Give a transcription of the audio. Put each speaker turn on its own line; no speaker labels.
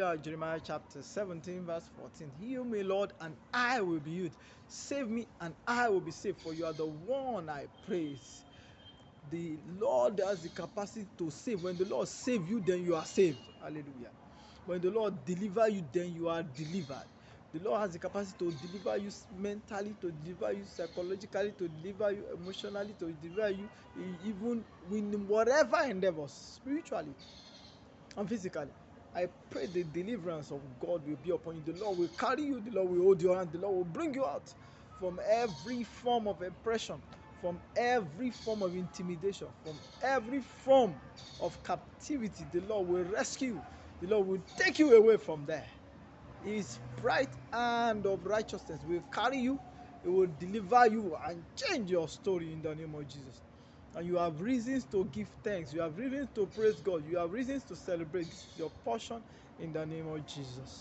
Hallelujah. Jeremiah chapter 17, verse 14. Heal me, Lord, and I will be healed. Save me, and I will be saved, for you are the one I praise. The Lord has the capacity to save. When the Lord save you, then you are saved. Hallelujah. When the Lord deliver you, then you are delivered. The Lord has the capacity to deliver you mentally, to deliver you psychologically, to deliver you emotionally, to deliver you even in whatever endeavors, spiritually and physically. I pray the deliverance of God will be upon you. The Lord will carry you, the Lord will hold your hand, the Lord will bring you out from every form of oppression, from every form of intimidation, from every form of captivity. The Lord will rescue you, the Lord will take you away from there. His bright hand of righteousness will carry you, it will deliver you and change your story in the name of Jesus. And you have reasons to give thanks, you have reasons to praise God, you have reasons to celebrate. This is your portion in the name of Jesus.